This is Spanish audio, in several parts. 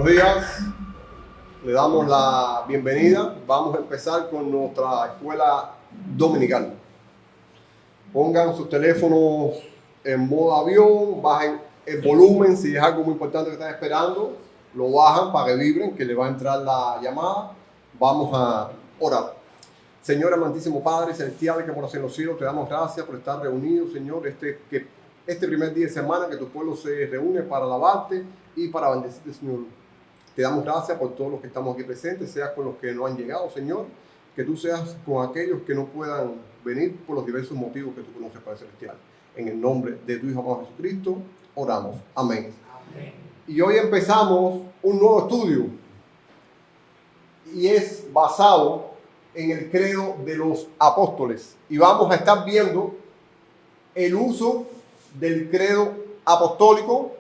Buenos días, le damos la bienvenida. Vamos a empezar con nuestra escuela dominical. Pongan sus teléfonos en modo avión, bajen el volumen si es algo muy importante que están esperando, lo bajan para que vibren, que le va a entrar la llamada. Vamos a orar. Señor amantísimo Padre celestial que moras en los cielos, te damos gracias por estar reunidos, Señor, este primer día de semana que tu pueblo se reúne para alabarte y para bendecirte, Señor. Te damos gracias por todos los que estamos aquí presentes, seas con los que no han llegado, Señor, que tú seas con aquellos que no puedan venir por los diversos motivos que tú conoces, Padre celestial. En el nombre de tu Hijo amado Jesucristo, oramos. Amén. Amén. Y hoy empezamos un nuevo estudio y es basado en el credo de los apóstoles. Y vamos a estar viendo el uso del credo apostólico,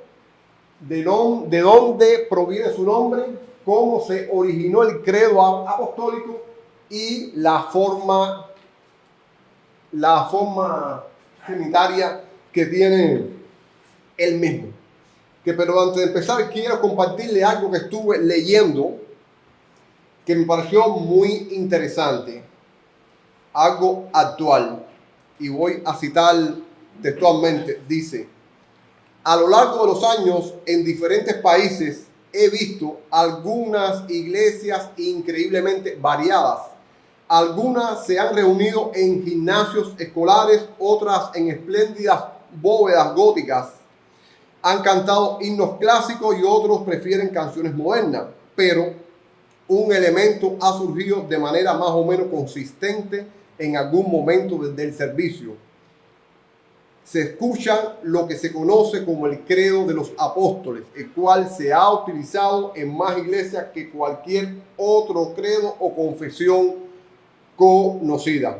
de dónde proviene su nombre, cómo se originó el credo apostólico y la forma trinitaria que tiene el mismo. Pero antes de empezar quiero compartirle algo que estuve leyendo que me pareció muy interesante, algo actual, y voy a citar textualmente. Dice: a lo largo de los años, en diferentes países, he visto algunas iglesias increíblemente variadas. Algunas se han reunido en gimnasios escolares, otras en espléndidas bóvedas góticas. Han cantado himnos clásicos y otros prefieren canciones modernas, pero un elemento ha surgido de manera más o menos consistente en algún momento del servicio. Se escucha lo que se conoce como el credo de los apóstoles, el cual se ha utilizado en más iglesias que cualquier otro credo o confesión conocida.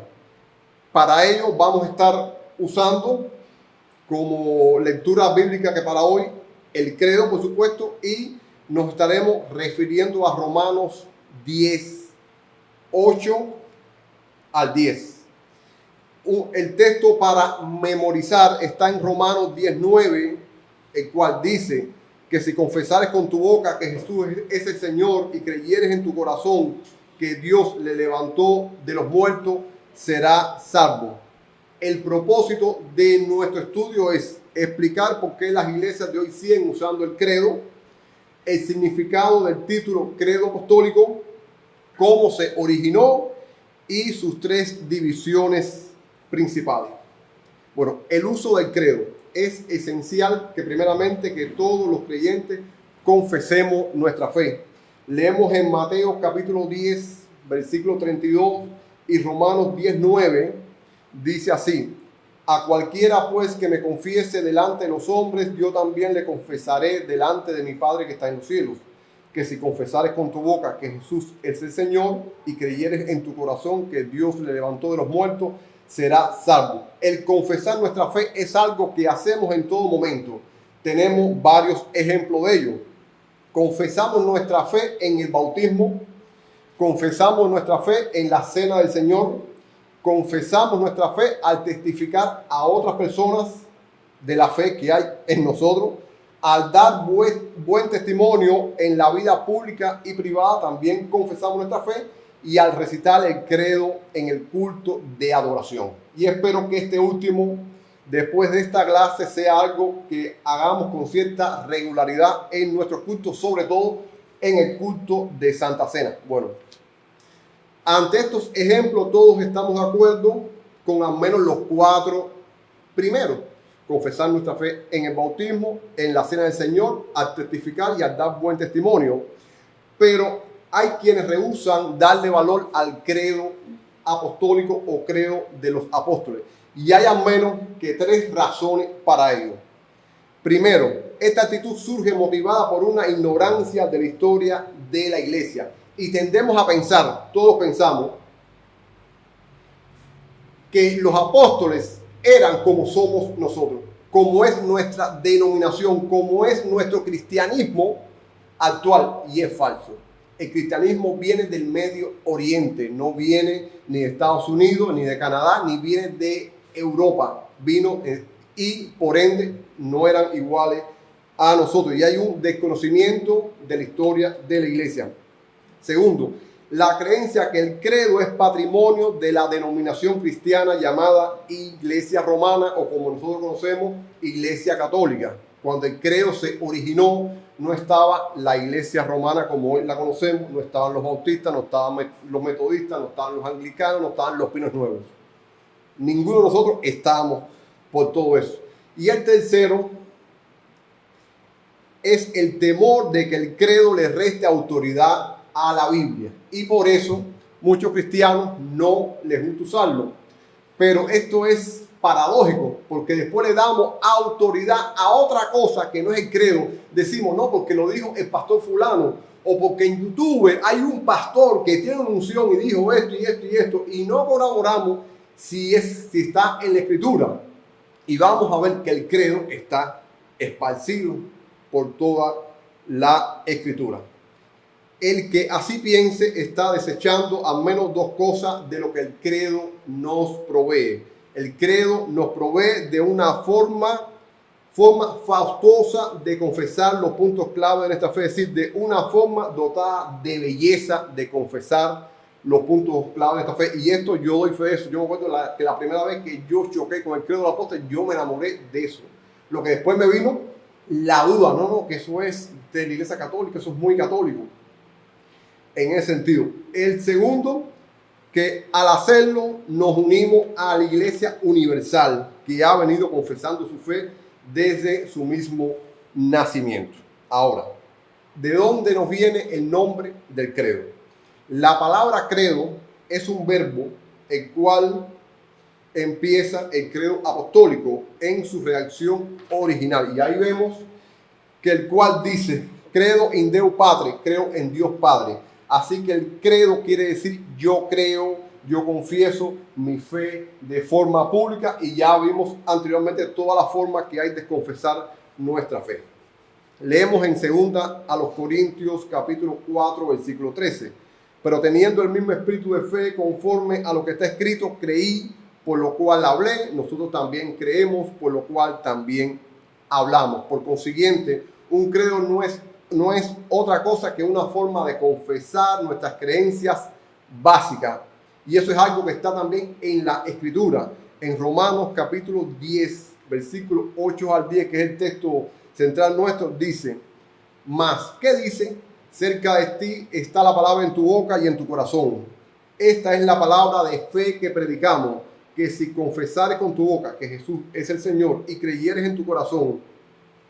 Para ello vamos a estar usando como lectura bíblica que para hoy el credo, por supuesto, y nos estaremos refiriendo a Romanos 10, 8 al 10. El texto para memorizar está en Romanos 10, 9, el cual dice que si confesares con tu boca que Jesús es el Señor y creyeres en tu corazón que Dios le levantó de los muertos, será salvo. El propósito de nuestro estudio es explicar por qué las iglesias de hoy siguen usando el credo, el significado del título credo apostólico, cómo se originó y sus tres divisiones principales. Bueno, el uso del credo es esencial que primeramente que todos los creyentes confesemos nuestra fe. Leemos en Mateo capítulo 10, versículo 32 y Romanos 10, 9, dice así: a cualquiera pues que me confiese delante de los hombres, yo también le confesaré delante de mi Padre que está en los cielos, que si confesares con tu boca que Jesús es el Señor y creyeres en tu corazón que Dios le levantó de los muertos, será salvo. El confesar nuestra fe es algo que hacemos en todo momento. Tenemos varios ejemplos de ello. Confesamos nuestra fe en el bautismo, confesamos nuestra fe en la cena del Señor, confesamos nuestra fe al testificar a otras personas de la fe que hay en nosotros, al dar buen testimonio en la vida pública y privada, también confesamos nuestra fe, y al recitar el credo en el culto de adoración. Y espero que este último, después de esta clase, sea algo que hagamos con cierta regularidad en nuestros cultos, sobre todo en el culto de Santa Cena. Bueno, ante estos ejemplos todos estamos de acuerdo con al menos los cuatro primeros: confesar nuestra fe en el bautismo, en la cena del Señor, al testificar y al dar buen testimonio. Pero hay quienes rehúsan darle valor al credo apostólico o credo de los apóstoles. Y hay al menos que tres razones para ello. Primero, esta actitud surge motivada por una ignorancia de la historia de la iglesia. Y tendemos a pensar, todos pensamos, que los apóstoles eran como somos nosotros, como es nuestra denominación, como es nuestro cristianismo actual, y es falso. El cristianismo viene del Medio Oriente, no viene ni de Estados Unidos, ni de Canadá, ni viene de Europa. Vino y por ende no eran iguales a nosotros y hay un desconocimiento de la historia de la iglesia. Segundo, la creencia que el credo es patrimonio de la denominación cristiana llamada Iglesia Romana o como nosotros conocemos, Iglesia Católica. Cuando el credo se originó, no estaba la Iglesia Romana como hoy la conocemos, no estaban los bautistas, no estaban los metodistas, no estaban los anglicanos, no estaban los pinos nuevos. Ninguno de nosotros estábamos por todo eso. Y el tercero es el temor de que el credo le reste autoridad a la Biblia. Y por eso muchos cristianos no les gusta usarlo. Pero esto es paradójico, porque después le damos autoridad a otra cosa que no es el credo. Decimos, no, porque lo dijo el pastor fulano, o porque en YouTube hay un pastor que tiene una unción y dijo esto y esto y esto, y no colaboramos si está en la Escritura. Y vamos a ver que el credo está esparcido por toda la Escritura. El que así piense está desechando al menos dos cosas de lo que el credo nos provee. El credo nos provee de una forma faustosa de confesar los puntos clave de esta fe, es decir, de una forma dotada de belleza de confesar los puntos clave de esta fe. Y esto yo doy fe de eso. Yo me acuerdo que la primera vez que yo choqué con el credo del apóstol, yo me enamoré de eso. Lo que después me vino, la duda, no, que eso es de la Iglesia Católica, eso es muy católico. En ese sentido. El segundo, que al hacerlo nos unimos a la Iglesia Universal, que ha venido confesando su fe desde su mismo nacimiento. Ahora, ¿de dónde nos viene el nombre del credo? La palabra credo es un verbo el cual empieza el credo apostólico en su redacción original. Y ahí vemos que el cual dice, credo in Deo Patre, creo en Dios Padre. Así que el credo quiere decir yo creo, yo confieso mi fe de forma pública y ya vimos anteriormente todas las formas que hay de confesar nuestra fe. Leemos en segunda a los Corintios capítulo 4 versículo 13. Pero teniendo el mismo espíritu de fe conforme a lo que está escrito, creí, por lo cual hablé, nosotros también creemos, por lo cual también hablamos. Por consiguiente, un credo no es otra cosa que una forma de confesar nuestras creencias básicas. Y eso es algo que está también en la Escritura. En Romanos capítulo 10, versículos 8 al 10, que es el texto central nuestro, dice, mas, ¿qué dice? Cerca de ti está la palabra en tu boca y en tu corazón. Esta es la palabra de fe que predicamos, que si confesares con tu boca que Jesús es el Señor y creyeres en tu corazón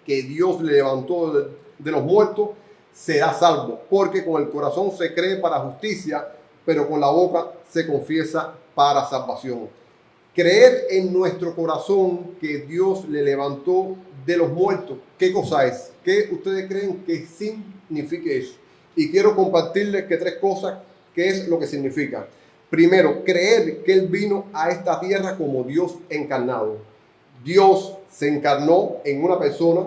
que Dios le levantó de los muertos, serás salvo. Porque con el corazón se cree para justicia, pero con la boca se confiesa para salvación. Creer en nuestro corazón que Dios le levantó de los muertos, ¿qué cosa es? ¿Qué ustedes creen que signifique eso? Y quiero compartirles que tres cosas, qué es lo que significa. Primero, creer que Él vino a esta tierra como Dios encarnado. Dios se encarnó en una persona,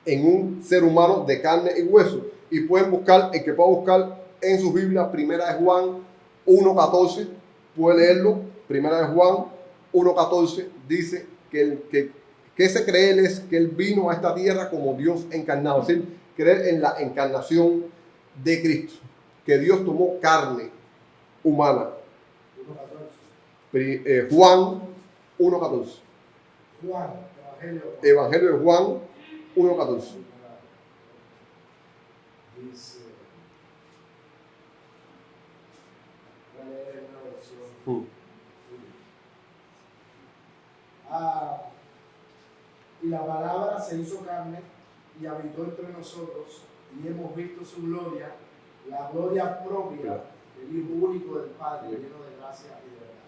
en un ser humano de carne y hueso. Y pueden buscar, el que pueda buscar en su Biblia, Primera de Juan 1.14, puede leerlo. Primera de Juan 1.14 dice que se cree Él es que Él vino a esta tierra como Dios encarnado. Es decir, creer en la encarnación de Cristo, que Dios tomó carne humana. Juan 1.14. Juan, Evangelio de Juan 1.14. Dice, voy a leer una versión. Y la palabra se hizo carne y habitó entre nosotros y hemos visto su gloria, la gloria propia del Hijo único del Padre, lleno de gracia y de verdad.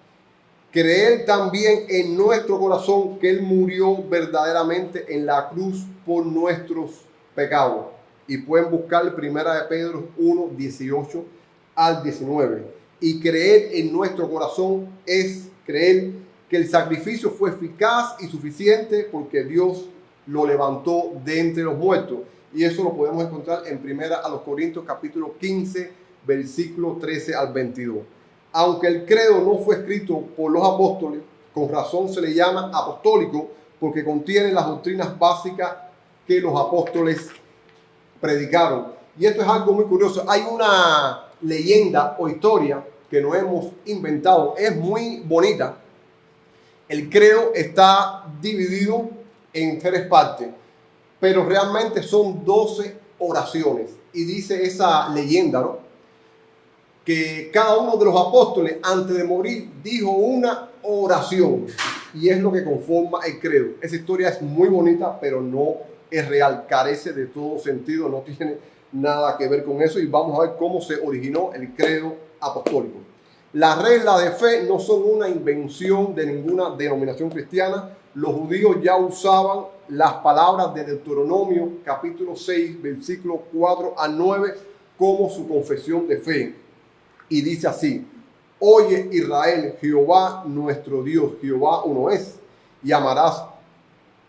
Creer también en nuestro corazón que Él murió verdaderamente en la cruz por nuestros pecados. Y pueden buscar Primera de Pedro 1, 18 al 19. Y creer en nuestro corazón es creer que el sacrificio fue eficaz y suficiente porque Dios lo levantó de entre los muertos. Y eso lo podemos encontrar en Primera a los Corintios capítulo 15, versículo 13 al 22. Aunque el credo no fue escrito por los apóstoles, con razón se le llama apostólico porque contiene las doctrinas básicas que los apóstoles predicaron. Y esto es algo muy curioso. Hay una leyenda o historia que nos hemos inventado. Es muy bonita. El credo está dividido en 3 partes, pero realmente son 12 oraciones. Y dice esa leyenda, ¿no?, que cada uno de los apóstoles antes de morir dijo una oración, y es lo que conforma el credo. Esa historia es muy bonita, pero no es real, carece de todo sentido, no tiene nada que ver con eso, y vamos a ver cómo se originó el credo apostólico. Las reglas de fe no son una invención de ninguna denominación cristiana. Los judíos ya usaban las palabras de Deuteronomio capítulo 6, versículos 4 al 9 como su confesión de fe. Y dice así: oye Israel, Jehová nuestro Dios, Jehová uno es, y amarás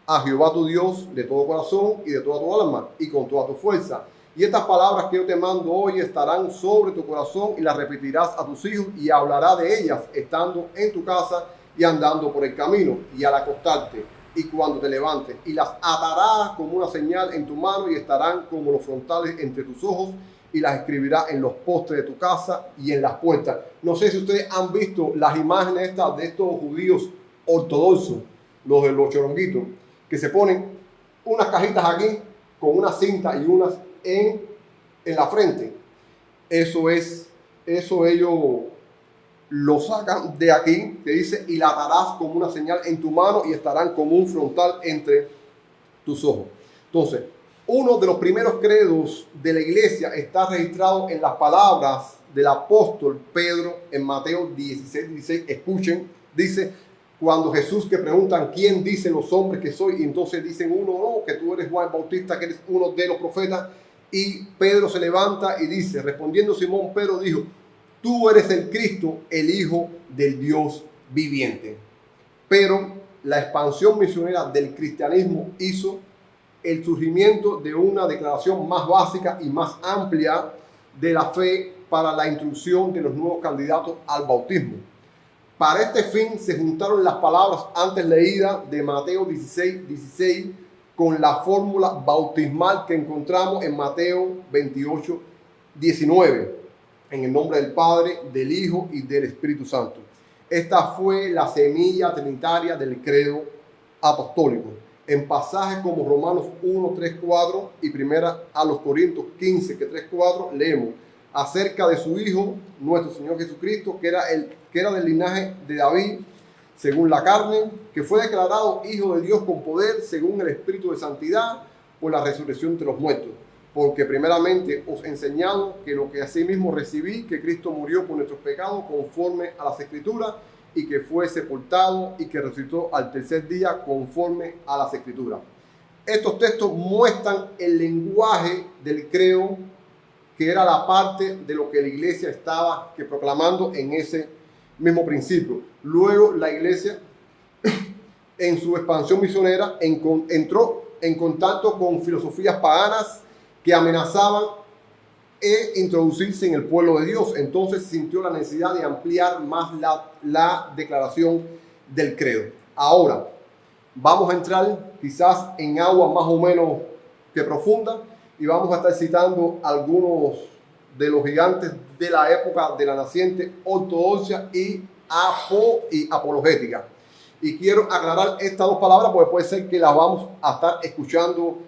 a Jehová tu Dios de todo corazón y de toda tu alma y con toda tu fuerza. Y estas palabras que yo te mando hoy estarán sobre tu corazón, y las repetirás a tus hijos, y hablarás de ellas estando en tu casa y andando por el camino y al acostarte y cuando te levantes, y las atarás como una señal en tu mano, y estarán como los frontales entre tus ojos, y las escribirás en los postes de tu casa y en las puertas. No sé si ustedes han visto las imágenes estas de estos judíos ortodoxos, los de los choronguitos, que se ponen unas cajitas aquí con una cinta y unas en la frente. Eso ellos lo sacan de aquí, que dice: y la atarás como una señal en tu mano, y estarán como un frontal entre tus ojos. Entonces, uno de los primeros credos de la iglesia está registrado en las palabras del apóstol Pedro en Mateo 16. Escuchen, dice: cuando Jesús, que preguntan quién dicen los hombres que soy, y entonces dicen uno, no, que tú eres Juan Bautista, que eres uno de los profetas. Y Pedro se levanta y dice, respondiendo Simón Pedro dijo: tú eres el Cristo, el Hijo del Dios viviente. Pero la expansión misionera del cristianismo hizo el surgimiento de una declaración más básica y más amplia de la fe para la instrucción de los nuevos candidatos al bautismo. Para este fin se juntaron las palabras antes leídas de Mateo 16 con la fórmula bautismal que encontramos en Mateo 28:19, en el nombre del Padre, del Hijo y del Espíritu Santo. Esta fue la semilla trinitaria del credo apostólico. En pasajes como Romanos 1:3-4 y primera a los Corintios 15:3-4 leemos acerca de su Hijo, nuestro Señor Jesucristo, que era del linaje de David, según la carne, que fue declarado Hijo de Dios con poder, según el Espíritu de Santidad, por la resurrección entre los muertos. Porque primeramente os he enseñado que lo que asimismo recibí, que Cristo murió por nuestros pecados conforme a las Escrituras, y que fue sepultado y que resucitó al tercer día conforme a las Escrituras. Estos textos muestran el lenguaje del credo, que era la parte de lo que la iglesia estaba proclamando en ese mismo principio. Luego la iglesia, en su expansión misionera, entró en contacto con filosofías paganas que amenazaban introducirse en el pueblo de Dios. Entonces sintió la necesidad de ampliar más la declaración del credo. Ahora vamos a entrar quizás en agua más o menos que profunda, y vamos a estar citando algunos de los gigantes de la época de la naciente ortodoxia y apologética. Y quiero aclarar estas dos palabras porque puede ser que las vamos a estar escuchando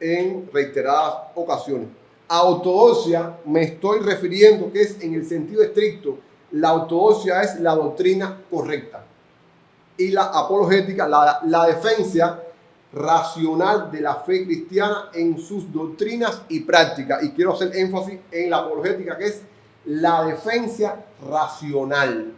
en reiteradas ocasiones. A ortodoxia me estoy refiriendo que es en el sentido estricto. La ortodoxia es la doctrina correcta, y la apologética la defensa racional de la fe cristiana en sus doctrinas y prácticas. Y quiero hacer énfasis en la apologética, que es la defensa racional.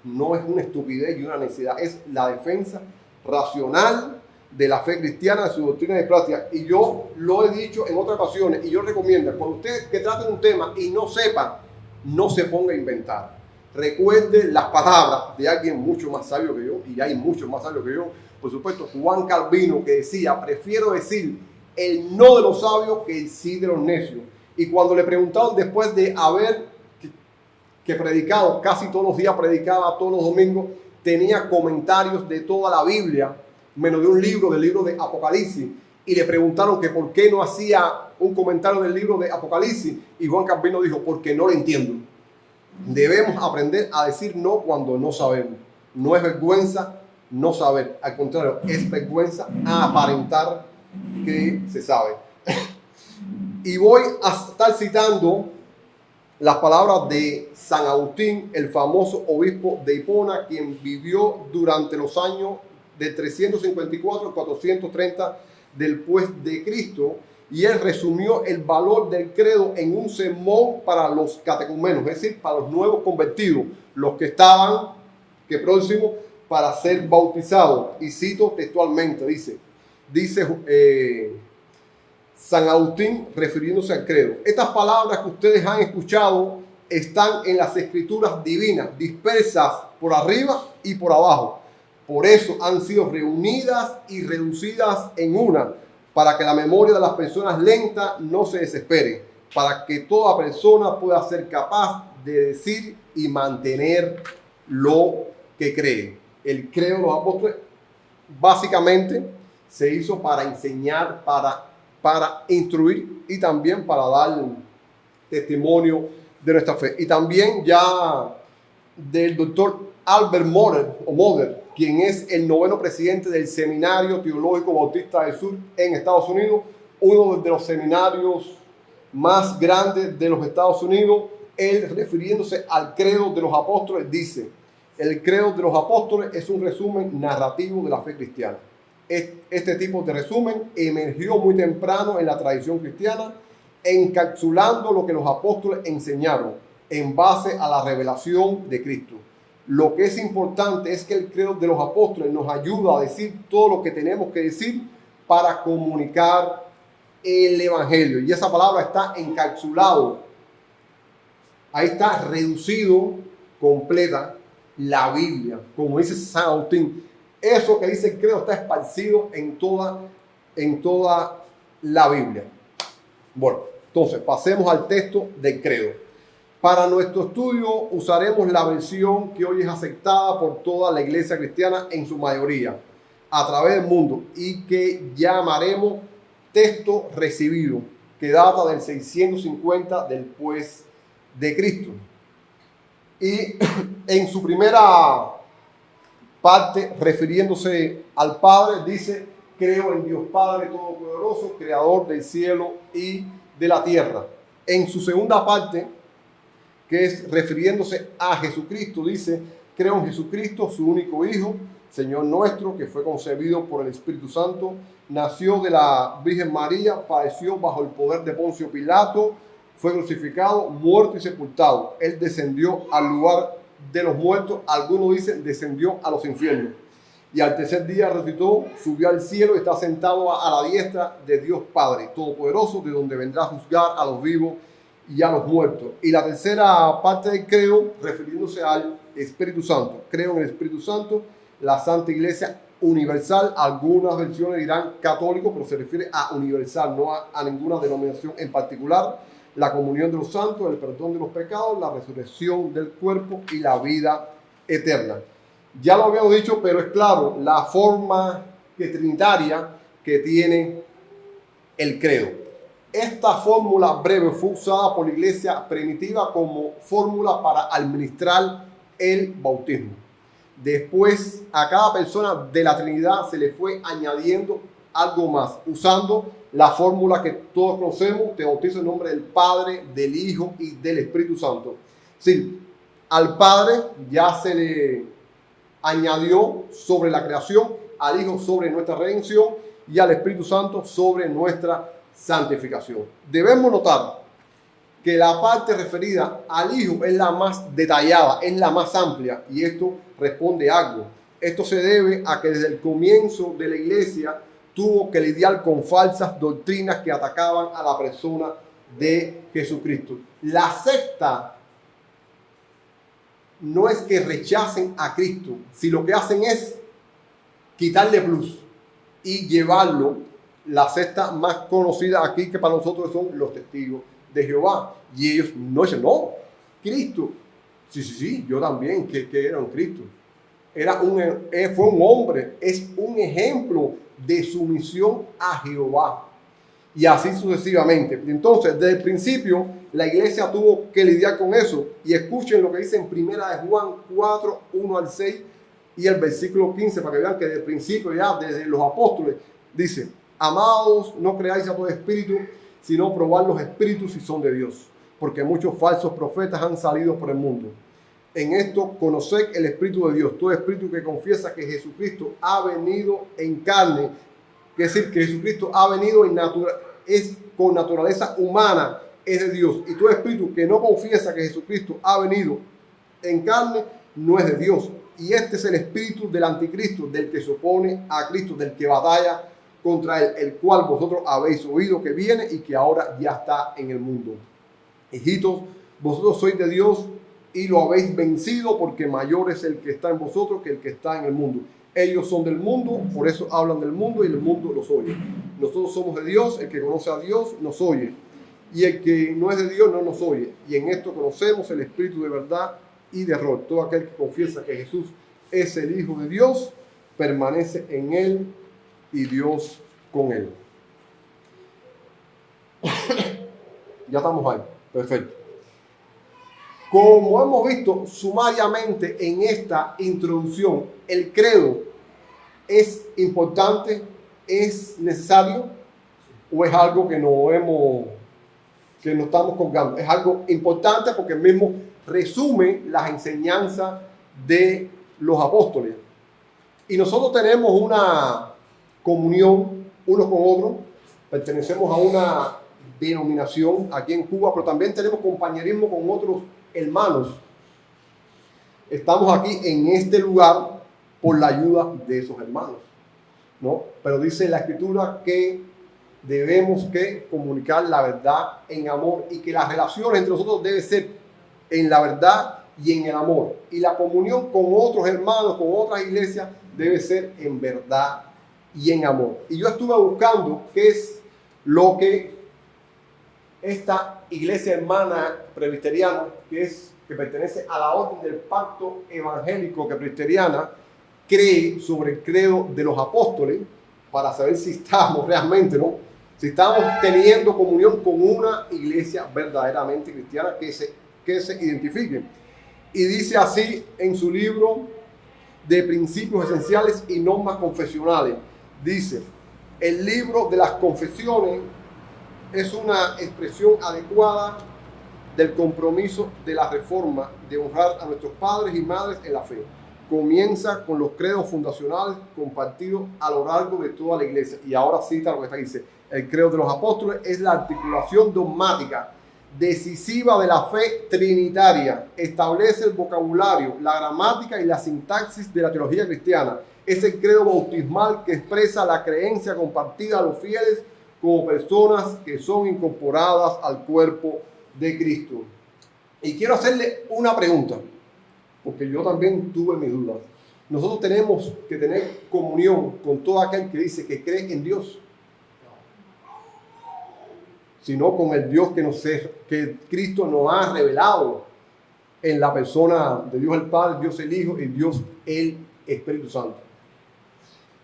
No es una estupidez y una necesidad, es la defensa racional de la fe cristiana, de su doctrina y práctica. Y yo lo he dicho en otras ocasiones, y yo recomiendo, cuando usted que trate un tema y no sepa, no se ponga a inventar. Recuerde las palabras de alguien mucho más sabio que yo, y hay muchos más sabios que yo. Por supuesto, Juan Calvino, que decía: prefiero decir el no de los sabios que el sí de los necios. Y cuando le preguntaron, después de haber que predicado, casi todos los días predicaba, todos los domingos, tenía comentarios de toda la Biblia, menos de un libro, del libro de Apocalipsis. y le preguntaron que por qué no hacía un comentario del libro de Apocalipsis, y Juan Calvino dijo, porque no lo entiendo. Debemos aprender a decir no cuando no sabemos. No es vergüenza no saber, al contrario, es vergüenza aparentar que se sabe. Y voy a estar citando las palabras de San Agustín, el famoso obispo de Hipona, quien vivió durante los años de 354 al 430 después de Cristo, y él resumió el valor del credo en un sermón para los catecumenos, es decir, para los nuevos convertidos, los que estaban, que próximos para ser bautizados. Y cito textualmente, dice San Agustín refiriéndose al credo: estas palabras que ustedes han escuchado están en las escrituras divinas, dispersas por arriba y por abajo. Por eso han sido reunidas y reducidas en una, para que la memoria de las personas lentas no se desespere, para que toda persona pueda ser capaz de decir y mantener lo que cree. El credo de los apóstoles básicamente se hizo para enseñar, para instruir y también para dar testimonio de nuestra fe. Y también ya del doctor Albert Mohler, quien es el 9º presidente del Seminario Teológico Bautista del Sur en Estados Unidos, uno de los seminarios más grandes de los Estados Unidos. Él, refiriéndose al credo de los apóstoles, dice: el credo de los apóstoles es un resumen narrativo de la fe cristiana. Este tipo de resumen emergió muy temprano en la tradición cristiana, encapsulando lo que los apóstoles enseñaron en base a la revelación de Cristo. Lo que es importante es que el credo de los apóstoles nos ayuda a decir todo lo que tenemos que decir para comunicar el evangelio. Y esa palabra está encapsulado, ahí está reducido, completa, la Biblia, como dice San Agustín. Eso que dice el credo está esparcido en toda la Biblia. Bueno, entonces pasemos al texto del credo. Para nuestro estudio usaremos la versión que hoy es aceptada por toda la iglesia cristiana en su mayoría, a través del mundo, y que llamaremos texto recibido, que data del 650 después de Cristo. Y en su primera parte, refiriéndose al Padre, dice: creo en Dios Padre Todopoderoso, creador del cielo y de la tierra. En su segunda parte, que es refiriéndose a Jesucristo, dice: creo en Jesucristo, su único Hijo, Señor nuestro, que fue concebido por el Espíritu Santo, nació de la Virgen María, padeció bajo el poder de Poncio Pilato, fue crucificado, muerto y sepultado. Él descendió al lugar de los muertos, algunos dicen descendió a los infiernos, y al tercer día resucitó, subió al cielo y está sentado a la diestra de Dios Padre Todopoderoso, de donde vendrá a juzgar a los vivos y a los muertos. Y la tercera parte del credo, refiriéndose al Espíritu Santo: creo en el Espíritu Santo, la Santa Iglesia universal. Algunas versiones dirán católico, pero se refiere a universal, no a ninguna denominación en particular. La comunión de los santos, el perdón de los pecados, la resurrección del cuerpo y la vida eterna. Ya lo habíamos dicho, pero es claro la forma trinitaria que tiene el credo. Esta fórmula breve fue usada por la iglesia primitiva como fórmula para administrar el bautismo. Después, a cada persona de la Trinidad se le fue añadiendo algo más, usando la fórmula que todos conocemos: te bautizo en nombre del Padre, del Hijo y del Espíritu Santo. Sí, al Padre ya se le añadió sobre la creación, al Hijo sobre nuestra redención y al Espíritu Santo sobre nuestra santificación. Debemos notar que la parte referida al Hijo es la más detallada, es la más amplia, y esto responde a algo. Esto se debe a que desde el comienzo de la iglesia tuvo que lidiar con falsas doctrinas que atacaban a la persona de Jesucristo. La secta no es que rechacen a Cristo, si lo que hacen es quitarle plus y llevarlo. La secta más conocida aquí que para nosotros son los testigos de Jehová, y ellos no dicen: no, Cristo, sí, yo también, que era un Cristo. fue un hombre, es un ejemplo de sumisión a Jehová. Y así sucesivamente. Entonces, desde el principio, la iglesia tuvo que lidiar con eso. Y escuchen lo que dice en 1 Juan 4, 1 al 6 y el versículo 15, para que vean que desde el principio, ya desde los apóstoles, dice: amados, no creáis a todo espíritu, sino probad los espíritus si son de Dios, porque muchos falsos profetas han salido por el mundo. En esto conoced el Espíritu de Dios. Todo espíritu que confiesa que Jesucristo ha venido en carne, es decir, que Jesucristo ha venido con naturaleza humana, es de Dios. Y todo espíritu que no confiesa que Jesucristo ha venido en carne, no es de Dios. Y este es el espíritu del anticristo, del que se opone a Cristo, del que batalla contra él, el cual vosotros habéis oído que viene y que ahora ya está en el mundo. Hijitos, vosotros sois de Dios y lo habéis vencido, porque mayor es el que está en vosotros que el que está en el mundo. Ellos son del mundo, por eso hablan del mundo y el mundo los oye. Nosotros somos de Dios, el que conoce a Dios nos oye. Y el que no es de Dios no nos oye. Y en esto conocemos el espíritu de verdad y de error. Todo aquel que confiesa que Jesús es el Hijo de Dios, permanece en él y Dios con él. Ya estamos ahí. Perfecto. Como hemos visto sumariamente en esta introducción, el credo es importante, es necesario, o es algo que no estamos colgando. Es algo importante porque el mismo resume las enseñanzas de los apóstoles. Y nosotros tenemos una comunión unos con otros, pertenecemos a una denominación aquí en Cuba, pero también tenemos compañerismo con otros hermanos. Estamos aquí en este lugar por la ayuda de esos hermanos, ¿no? Pero dice la Escritura que debemos que comunicar la verdad en amor y que las relaciones entre nosotros deben ser en la verdad y en el amor. Y la comunión con otros hermanos, con otras iglesias, debe ser en verdad y en amor. Y yo estuve buscando qué es lo que esta iglesia hermana presbiteriana, que pertenece a la orden del pacto evangélico que presbiteriana, cree sobre el credo de los apóstoles, para saber si estamos realmente, ¿no? Si estamos teniendo comunión con una iglesia verdaderamente cristiana que se identifique. Y dice así en su libro de Principios Esenciales y Normas Confesionales. Dice: el libro de las confesiones es una expresión adecuada del compromiso de la reforma de honrar a nuestros padres y madres en la fe. Comienza con los credos fundacionales compartidos a lo largo de toda la iglesia. Y ahora cita lo que está, dice: el credo de los apóstoles es la articulación dogmática decisiva de la fe trinitaria. Establece el vocabulario, la gramática y la sintaxis de la teología cristiana. Es el credo bautismal que expresa la creencia compartida a los fieles como personas que son incorporadas al cuerpo de Cristo. Y quiero hacerle una pregunta, porque yo también tuve mis dudas. Nosotros tenemos que tener comunión con todo aquel que dice que cree en Dios, sino con el Dios que Cristo nos ha revelado en la persona de Dios el Padre, Dios el Hijo y Dios el Espíritu Santo.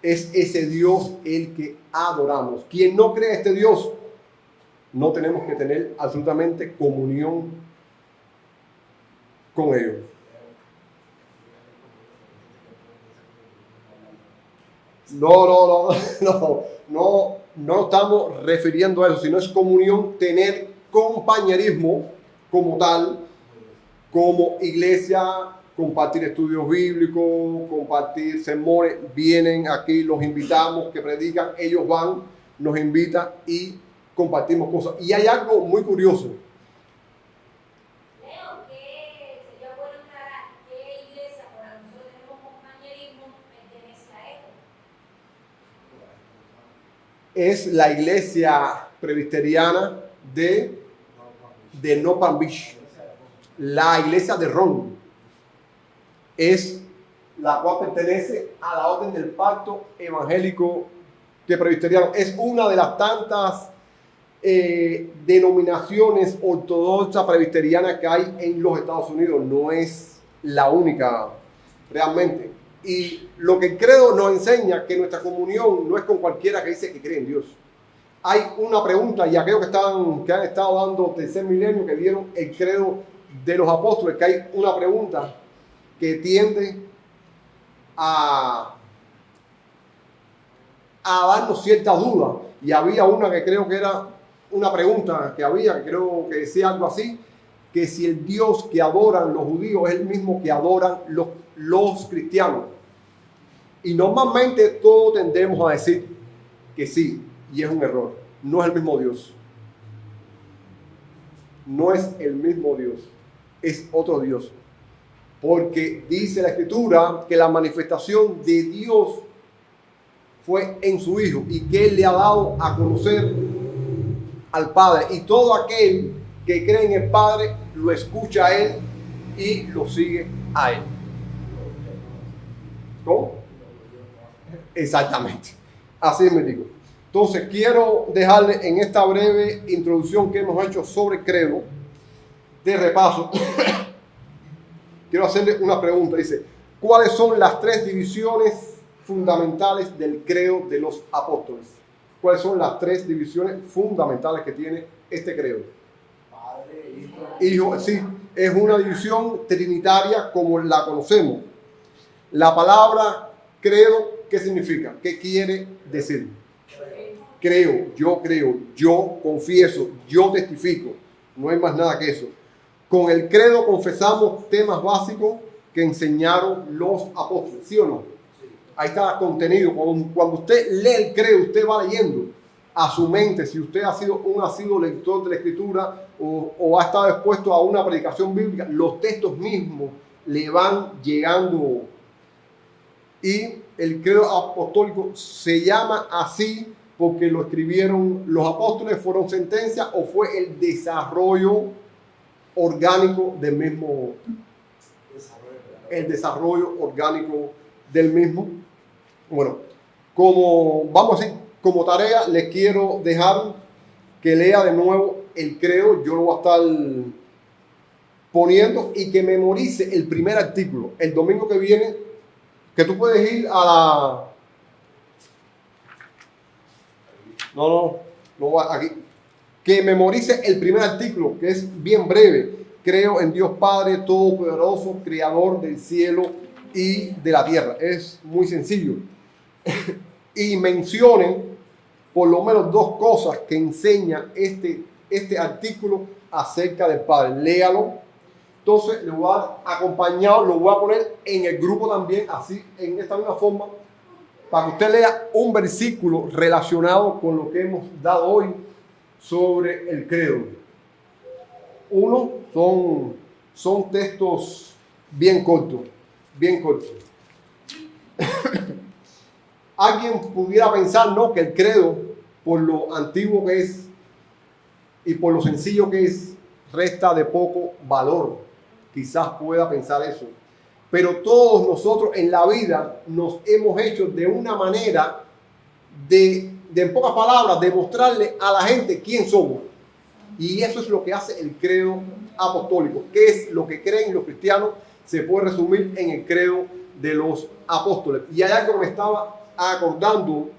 Es ese Dios el que adoramos. Quien no cree en este Dios, no tenemos que tener absolutamente comunión con ellos. No estamos refiriendo a eso, sino es comunión, tener compañerismo como tal, como iglesia, compartir estudios bíblicos, compartir sermones. Vienen aquí, los invitamos, que predican, ellos van, nos invitan y compartimos cosas. Y hay algo muy curioso. Sería bueno aclarar qué iglesia, por la que nosotros tenemos compañerismo, pertenece a esto. Es la iglesia presbiteriana de No Palm Beach, la iglesia de Ron. Es la cual pertenece a la orden del pacto evangélico de presbiteriano. Es una de las tantas denominaciones ortodoxas presbiterianas que hay en los Estados Unidos. No es la única realmente. Y lo que el credo nos enseña que nuestra comunión no es con cualquiera que dice que cree en Dios. Hay una pregunta, y aquellos que han estado dando tercer milenio, que vieron el credo de los apóstoles, que hay una pregunta que tiende a darnos cierta duda. Y había una que creo que era una pregunta que creo que decía algo así, que si el Dios que adoran los judíos es el mismo que adoran los cristianos. Y normalmente todos tendemos a decir que sí, y es un error. No es el mismo Dios. No es el mismo Dios. Es otro Dios. Porque dice la Escritura que la manifestación de Dios fue en su Hijo y que Él le ha dado a conocer al Padre. Y todo aquel que cree en el Padre lo escucha a Él y lo sigue a Él. ¿Cómo? Exactamente. Así me digo. Entonces quiero dejarle en esta breve introducción que hemos hecho sobre el credo, de repaso, quiero hacerle una pregunta. Dice, ¿cuáles son las tres divisiones fundamentales del credo de los apóstoles? ¿Cuáles son las tres divisiones fundamentales que tiene este credo? Padre, Hijo, sí, es una división trinitaria como la conocemos. La palabra credo, ¿qué significa? ¿Qué quiere decir? Creo, yo confieso, yo testifico. No hay más nada que eso. Con el credo confesamos temas básicos que enseñaron los apóstoles, ¿sí o no? Ahí está contenido. Cuando usted lee el credo, usted va leyendo a su mente. Si usted ha sido un asiduo lector de la Escritura o ha estado expuesto a una predicación bíblica, los textos mismos le van llegando. Y el credo apostólico se llama así porque lo escribieron los apóstoles, fueron sentencias o fue el desarrollo orgánico del mismo, el desarrollo orgánico del mismo. Bueno, como tarea les quiero dejar que lea de nuevo el credo. Yo lo voy a estar poniendo y que memorice el primer artículo. El domingo que viene, que tú puedes ir a la... aquí. Que memorice el primer artículo, que es bien breve. Creo en Dios Padre Todopoderoso, Creador del cielo y de la tierra. Es muy sencillo. Y mencionen por lo menos dos cosas que enseña este artículo acerca del Padre. Léalo. Entonces, le voy a acompañar, lo voy a poner en el grupo también, así, en esta misma forma, para que usted lea un versículo relacionado con lo que hemos dado hoy sobre el credo. Uno, son textos bien cortos, bien cortos. Alguien pudiera pensar, ¿no?, que el credo, por lo antiguo que es y por lo sencillo que es, resta de poco valor. Quizás pueda pensar eso. Pero todos nosotros en la vida nos hemos hecho de una manera de en pocas palabras, demostrarle a la gente quién somos. Y eso es lo que hace el credo apostólico. ¿Qué es lo que creen los cristianos? Se puede resumir en el credo de los apóstoles. Y hay algo que me estaba acordando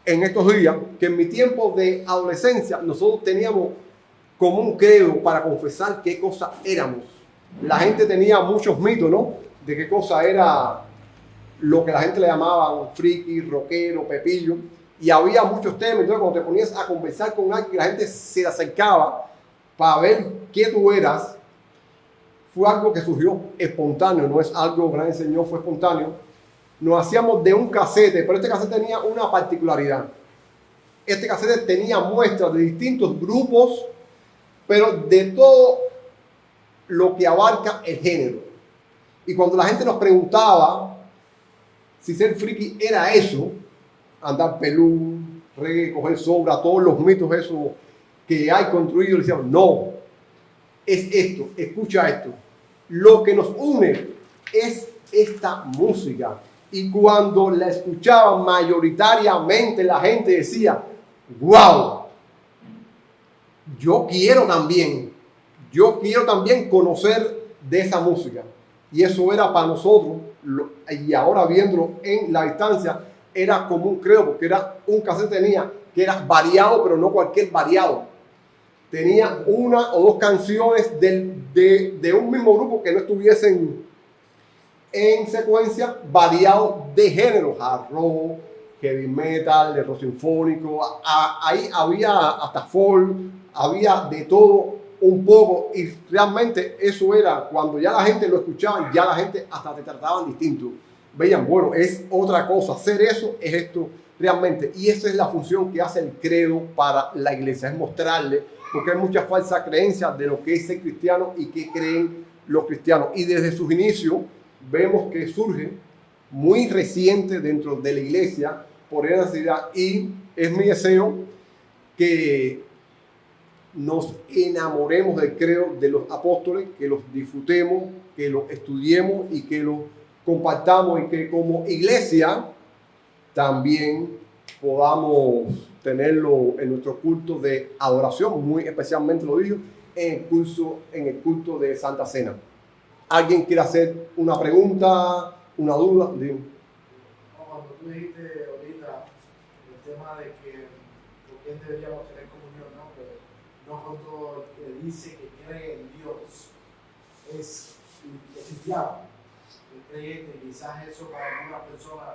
en estos días, que en mi tiempo de adolescencia nosotros teníamos como un credo para confesar qué cosa éramos. La gente tenía muchos mitos, ¿no?, de qué cosa era lo que la gente le llamaba friki, rockero, pepillo. Y había muchos temas. Entonces, cuando te ponías a conversar con alguien, la gente se acercaba para ver qué tú eras. Fue algo que surgió espontáneo, no es algo que el Señor fue espontáneo. Nos hacíamos de un casete, pero este casete tenía una particularidad. Este casete tenía muestras de distintos grupos, pero de todo lo que abarca el género. Y cuando la gente nos preguntaba si ser friki era eso, andar pelú, reggae, coger sobra, todos los mitos esos que hay construidos, le decíamos, no, es esto, escucha esto. Lo que nos une es esta música. Y cuando la escuchaban mayoritariamente, la gente decía, wow, yo quiero también conocer de esa música. Y eso era para nosotros, y ahora viéndolo en la distancia, era como un credo, porque era un cassette tenía que era variado, pero no cualquier variado. Tenía una o dos canciones de un mismo grupo que no estuviesen en secuencia, variado de género, hard rock, heavy metal, de rock sinfónico. Ahí había hasta folk, había de todo un poco, y realmente eso era, cuando ya la gente lo escuchaba, ya la gente hasta te trataban distinto. Veían, bueno, es otra cosa, hacer eso es esto realmente. Y esa es la función que hace el credo para la iglesia, es mostrarle, porque hay muchas falsas creencias de lo que es ser cristiano y qué creen los cristianos. Y desde sus inicios vemos que surge muy reciente dentro de la iglesia por esa necesidad, y es mi deseo que nos enamoremos del credo de los apóstoles, que los disfrutemos, que los estudiemos y que los compartamos, y que como iglesia también podamos tenerlo en nuestro culto de adoración, muy especialmente lo digo, en el culto de Santa Cena. ¿Alguien quiere hacer una pregunta, una duda? Dime. Cuando tú dijiste ahorita el tema de que por qué deberíamos tener comunión, ¿no? Que no con todo el que dice que cree en Dios es cristiano, el creyente. Quizás eso para algunas personas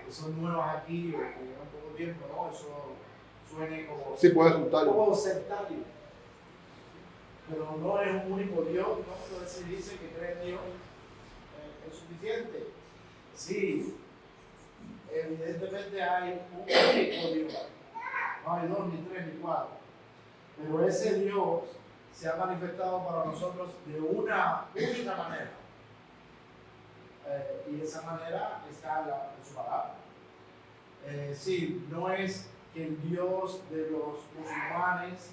que son nuevas aquí o que llevan poco tiempo, ¿no? Eso suene como, Sí, puede resultar. como sectario. Pero no es un único Dios, ¿no? Entonces si dice que cree en Dios, es suficiente. Sí, evidentemente hay un único Dios. No hay dos, ni tres, ni cuatro. Pero ese Dios se ha manifestado para nosotros de una única manera. Y esa manera está en su palabra. Sí, no es que el Dios de los musulmanes,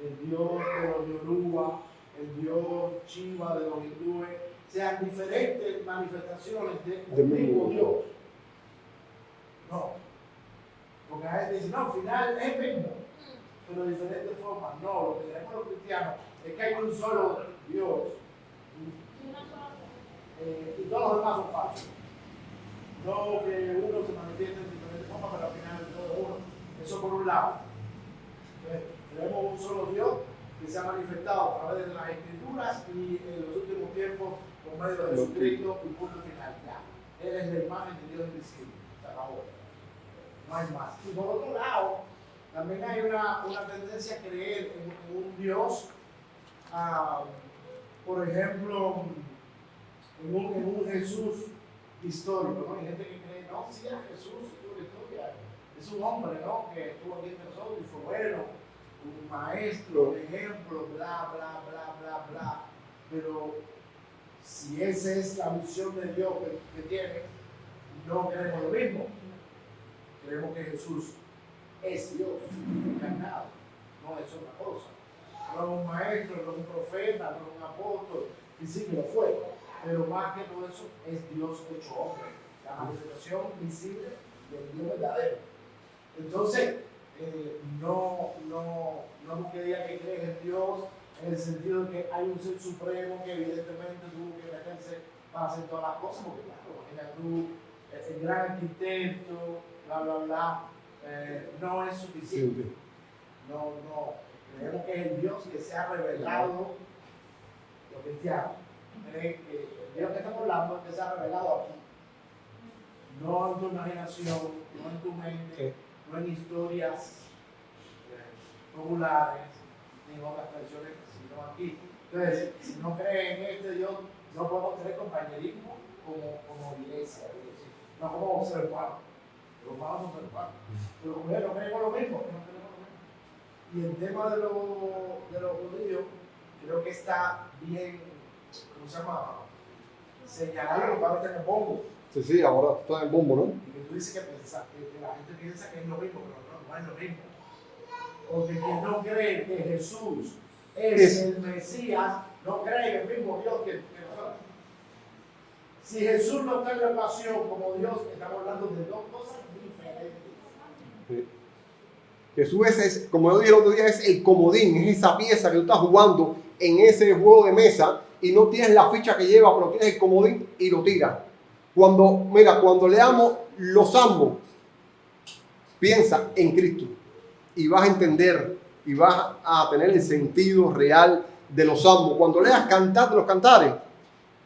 el Dios de los yoruba, el Dios chiva de los hindúes, sean diferentes manifestaciones del mismo Dios. No. Porque a veces dicen, no, al final es el mismo, pero de diferentes formas. No, lo que tenemos los cristianos es que hay un solo Dios. Y todos los demás son falsos. No que uno se manifieste en diferentes formas, pero al final es todo uno. Eso por un lado. Entonces, tenemos un solo Dios que se ha manifestado a través de las Escrituras y en los últimos tiempos por medio de Jesucristo, y punto final. Ya. Él es la imagen de Dios invisible. Se acabó. No hay más. Y por otro lado, también hay una tendencia a creer en un Dios, por ejemplo, en un Jesús histórico, ¿no? Hay gente que cree, no, sí, a Jesús tuvo la historia, es un hombre, ¿no? Que estuvo aquí entre nosotros y fue bueno, un maestro, un ejemplo, bla, bla, bla, bla, bla. Pero si esa es la visión de Dios que tiene, no creemos lo mismo. Creemos que Jesús es Dios encarnado, no es otra cosa. No es un maestro, no es un profeta, no es un apóstol, y sí que lo fue. Pero más que todo eso, es Dios hecho hombre, la manifestación visible del Dios verdadero. Entonces, no porque diga que crees en Dios, en el sentido de que hay un ser supremo que evidentemente tuvo que meterse para hacer todas las cosas, porque claro, imagina tú, el gran arquitecto, bla, bla, bla, no es suficiente. No, creemos que es el Dios que se ha revelado, los cristianos. Que el Dios que estamos hablando es que se ha revelado aquí, no en tu imaginación, no en tu mente, no en historias populares ni en otras tradiciones, sino aquí. Entonces, si no crees en este Dios, no podemos tener compañerismo como iglesia, no como ser humanos. Los humanos son seres humanos, pero como no creemos lo mismo, no tenemos lo mismo. Y el tema de los judíos, creo que está bien, ¿cómo se llama? Señalarlo, lo que está en el bombo. Sí, ahora está en el bombo, ¿no? Y que tú dices que la gente piensa que es lo mismo, pero no es lo mismo. Porque quien no cree que Jesús es el Mesías, no cree en el mismo Dios que nosotros. Si Jesús no está en la pasión como Dios, estamos hablando de dos cosas diferentes. Sí. Jesús es, como yo dije el otro día, es el comodín, es esa pieza que tú estás jugando en ese juego de mesa y no tienes la ficha que lleva, pero tienes el comodín y lo tiras. Cuando leamos los salmos, piensa en Cristo y vas a entender y vas a tener el sentido real de los salmos. Cuando leas Cantar de los Cantares,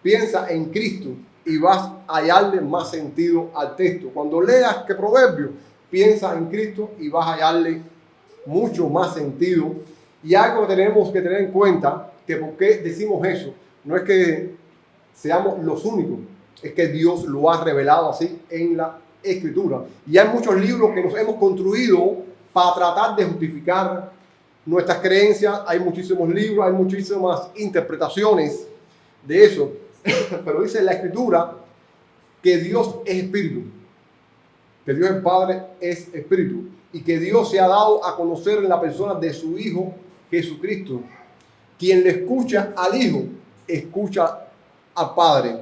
piensa en Cristo y vas a hallarle más sentido al texto. Cuando leas que Proverbios, piensa en Cristo y vas a hallarle mucho más sentido. Y algo que tenemos que tener en cuenta, que por qué decimos eso, no es que seamos los únicos, es que Dios lo ha revelado así en la Escritura. Y hay muchos libros que nos hemos construido para tratar de justificar nuestras creencias. Hay muchísimos libros, hay muchísimas interpretaciones de eso. Pero dice en la Escritura que Dios es Espíritu, que Dios el Padre es Espíritu, y que Dios se ha dado a conocer en la persona de su Hijo Jesucristo. Quien le escucha al Hijo, escucha al Padre.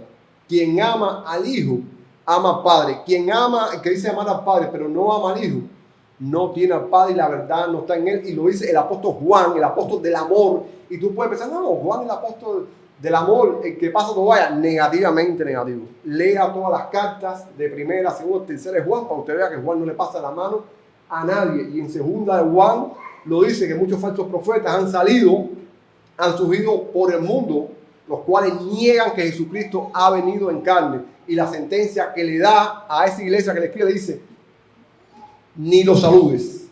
Quien ama al Hijo, ama al Padre. Quien ama, el que dice amar al Padre, pero no ama al Hijo, no tiene al Padre y la verdad no está en él. Y lo dice el apóstol Juan, el apóstol del amor. Y tú puedes pensar, no, Juan el apóstol del amor, el que pasa todo vaya, negativamente negativo. Lea todas las cartas de primera, segunda, tercera de Juan, para usted vea que Juan no le pasa la mano a nadie. Y en segunda de Juan lo dice que muchos falsos profetas han surgido por el mundo, los cuales niegan que Jesucristo ha venido en carne. Y la sentencia que le da a esa iglesia que le escribe, le dice, ni los saludes.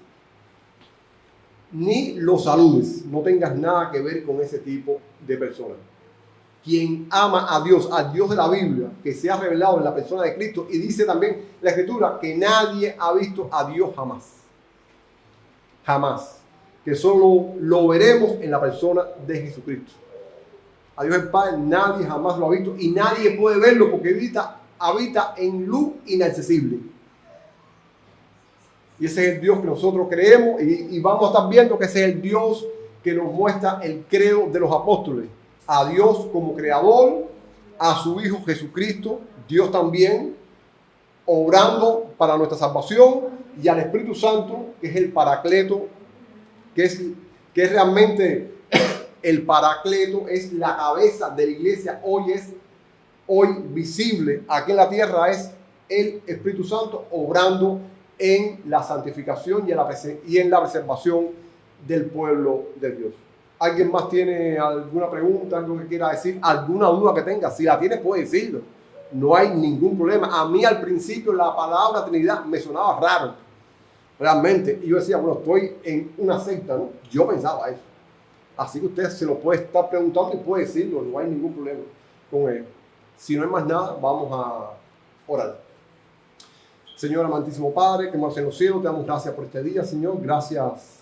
Ni los saludes. No tengas nada que ver con ese tipo de personas. Quien ama a Dios, al Dios de la Biblia, que se ha revelado en la persona de Cristo, y dice también la Escritura que nadie ha visto a Dios jamás. Jamás. Que solo lo veremos en la persona de Jesucristo. A Dios el Padre nadie jamás lo ha visto y nadie puede verlo porque habita en luz inaccesible. Y ese es el Dios que nosotros creemos y vamos a estar viendo que ese es el Dios que nos muestra el credo de los apóstoles. A Dios como creador, a su Hijo Jesucristo, Dios también, obrando para nuestra salvación, y al Espíritu Santo, que es el Paracleto, que es realmente el Paracleto, es la cabeza de la iglesia, hoy visible aquí en la tierra, es el Espíritu Santo obrando en la santificación y en la preservación del pueblo de Dios. ¿Alguien más tiene alguna pregunta, algo que quiera decir, alguna duda que tenga? Si la tiene, puede decirlo. No hay ningún problema. A mí al principio la palabra Trinidad me sonaba raro, realmente. Y yo decía, bueno, estoy en una secta, ¿no? Yo pensaba eso. Así que usted se lo puede estar preguntando y puede decirlo, no hay ningún problema con él. Si no hay más nada, vamos a orar. Señor amantísimo Padre, que estás en los cielos, te damos gracias por este día, Señor. Gracias,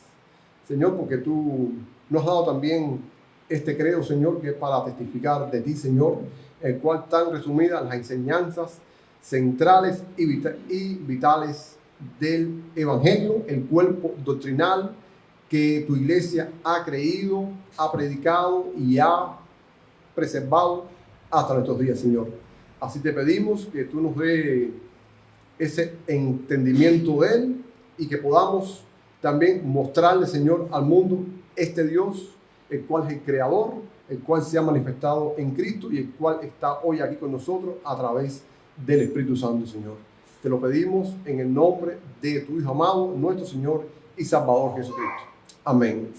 Señor, porque tú nos has dado también este credo, Señor, que es para testificar de ti, Señor, el cual están resumidas las enseñanzas centrales y vitales del Evangelio, el cuerpo doctrinal que tu iglesia ha creído, ha predicado y ha preservado hasta nuestros días, Señor. Así te pedimos que tú nos dé ese entendimiento de él y que podamos también mostrarle, Señor, al mundo este Dios, el cual es el creador, el cual se ha manifestado en Cristo y el cual está hoy aquí con nosotros a través del Espíritu Santo, Señor. Te lo pedimos en el nombre de tu Hijo amado, nuestro Señor y Salvador Jesucristo. Amén.